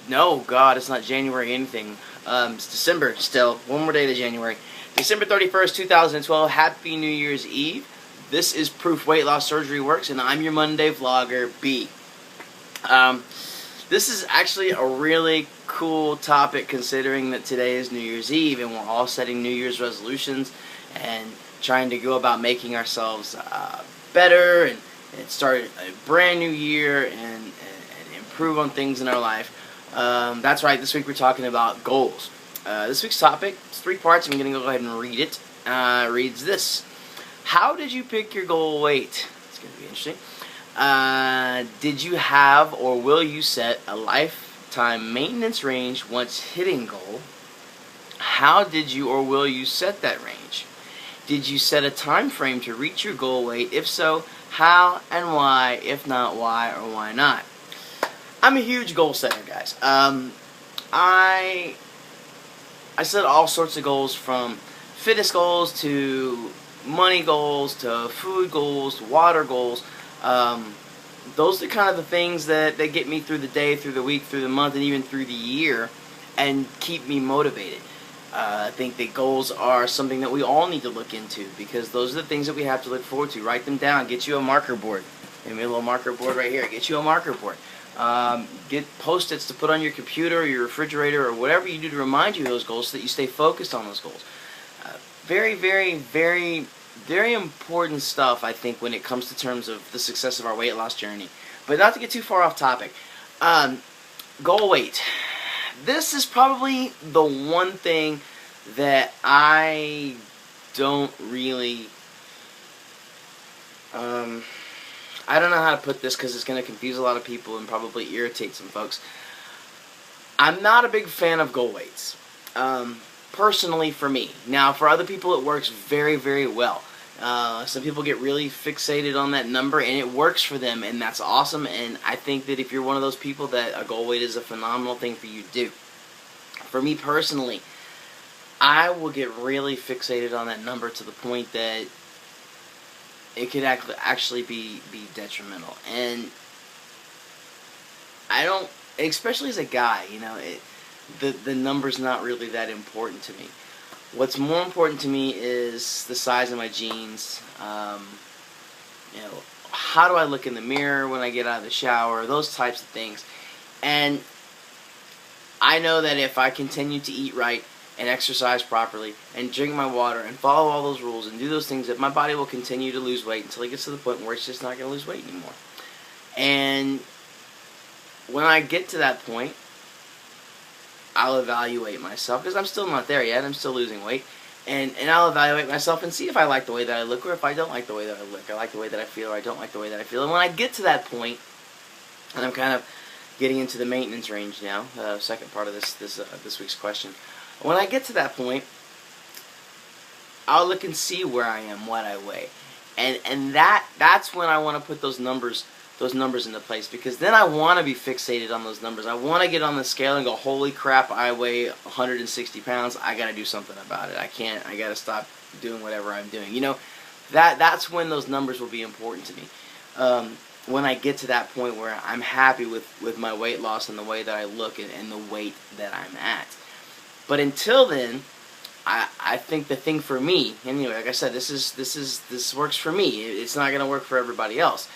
No, God, it's not January anything. It's December still. One more day to January. December 31st, 2012. Happy New Year's Eve. This is Proof Weight Loss Surgery Works, and I'm your Monday vlogger, B. This is actually a really cool topic considering that today is New Year's Eve and we're all setting New Year's resolutions and trying to go about making ourselves better and start a brand new year and improve on things in our life. That's right, this week we're talking about goals. This week's topic is 3 parts. I'm going to go ahead and read it. Reads this. How did you pick your goal weight? It's going to be interesting. Did you have or will you set a lifetime maintenance range once hitting goal? How did you or will you set that range? Did you set a time frame to reach your goal weight? If so, how and why? If not, why or why not? I'm a huge goal setter, guys. I set all sorts of goals, from fitness goals to money goals to food goals to water goals. Those are kind of the things that get me through the day, through the week, through the month, and even through the year, and keep me motivated. I think that goals are something that we all need to look into, because those are the things that we have to look forward to. Write them down. Get you a marker board. Give me a little marker board right here. Get you a marker board. Get Post-its to put on your computer or your refrigerator or whatever you do to remind you of those goals so that you stay focused on those goals. Very, very, very, very important stuff, I think, when it comes to terms of the success of our weight loss journey. But not to get too far off topic. Goal weight. This is probably the one thing that I don't really... I don't know how to put this because it's going to confuse a lot of people and probably irritate some folks. I'm not a big fan of goal weights, personally for me. Now, for other people it works very, very well. Some people get really fixated on that number and it works for them, and that's awesome, and I think that if you're one of those people, that a goal weight is a phenomenal thing for you to do. For me personally, I will get really fixated on that number to the point that it could actually be detrimental. And I don't, especially as a guy, you know, the number's not really that important to me. What's more important to me is the size of my jeans. You know, how do I look in the mirror when I get out of the shower? Those types of things. And I know that if I continue to eat right and exercise properly and drink my water and follow all those rules and do those things, that my body will continue to lose weight until it gets to the point where it's just not going to lose weight anymore. And when I get to that point, I'll evaluate myself, because I'm still not there yet. I'm still losing weight. And I'll evaluate myself and see if I like the way that I look or if I don't like the way that I look. I like the way that I feel or I don't like the way that I feel. And when I get to that point, and I'm kind of getting into the maintenance range now, second part of this week's question. When I get to that point, I'll look and see where I am, what I weigh. And that's when I want to put those numbers into place, because then I want to be fixated on those numbers. I want to get on the scale and go, holy crap, I weigh 160 pounds. I got to do something about it. I got to stop doing whatever I'm doing. You know, that's when those numbers will be important to me. When I get to that point where I'm happy with my weight loss and the way that I look and the weight that I'm at. But until then, I think the thing for me, anyway, like I said, this works for me. It's not going to work for everybody else.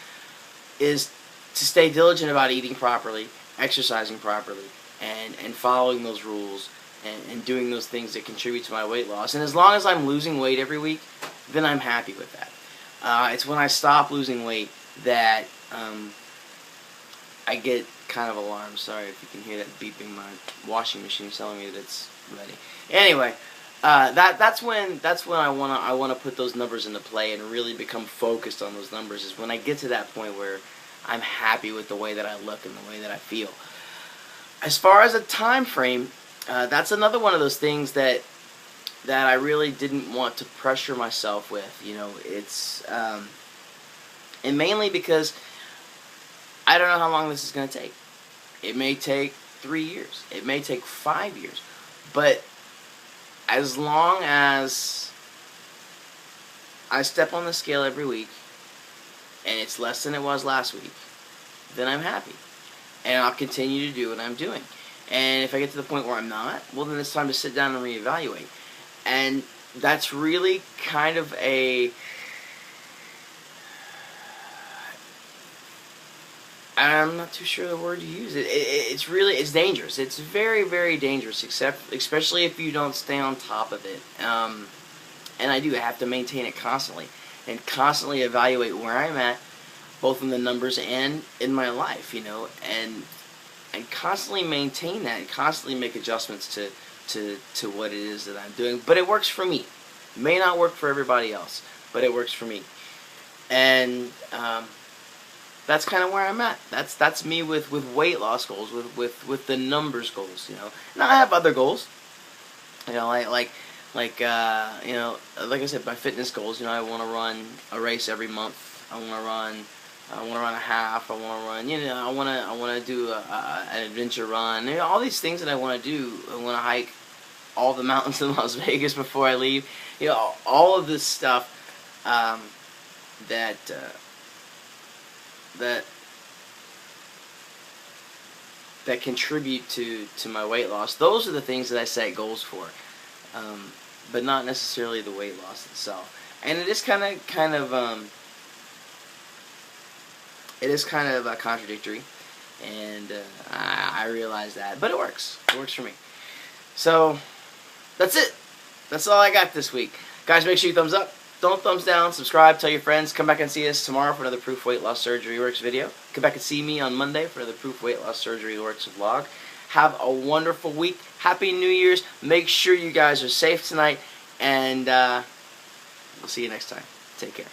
Is to stay diligent about eating properly, exercising properly, and following those rules and doing those things that contribute to my weight loss. And as long as I'm losing weight every week, then I'm happy with that. It's when I stop losing weight that I get kind of alarmed. Sorry if you can hear that beeping. My washing machine is telling me that it's ready. Anyway, that's when I wanna put those numbers into play and really become focused on those numbers. Is when I get to that point where I'm happy with the way that I look and the way that I feel. As far as a time frame, that's another one of those things that I really didn't want to pressure myself with. You know, it's and mainly because I don't know how long this is going to take. It may take 3 years. It may take 5 years. But as long as I step on the scale every week and it's less than it was last week, then I'm happy. and I'll continue to do what I'm doing. And if I get to the point where I'm not, well, then it's time to sit down and reevaluate. And that's really kind of I'm not too sure the word to use. It's dangerous. It's very, very dangerous, especially if you don't stay on top of it. And I have to maintain it constantly, and constantly evaluate where I'm at, both in the numbers and in my life, and constantly maintain that, and constantly make adjustments to what it is that I'm doing. But it works for me. It may not work for everybody else, but it works for me. And that's kind of where I'm at. That's me with weight loss goals, with the numbers goals. Now I have other goals. Like I said, my fitness goals. I want to run a race every month. I want to run a half. I want to run. I want to do an adventure run. All these things that I want to do. I want to hike all the mountains in Las Vegas before I leave. All of this stuff that contribute to my weight loss. Those are the things that I set goals for, but not necessarily the weight loss itself. And it is kind of contradictory, and I realize that, but it works. It works for me. So that's it. That's all I got this week, guys. Make sure you thumbs up. Don't thumbs down, subscribe, tell your friends. Come back and see us tomorrow for another Proof Weight Loss Surgery Works video. Come back and see me on Monday for another Proof Weight Loss Surgery Works vlog. Have a wonderful week. Happy New Year's. Make sure you guys are safe tonight, and we'll see you next time. Take care.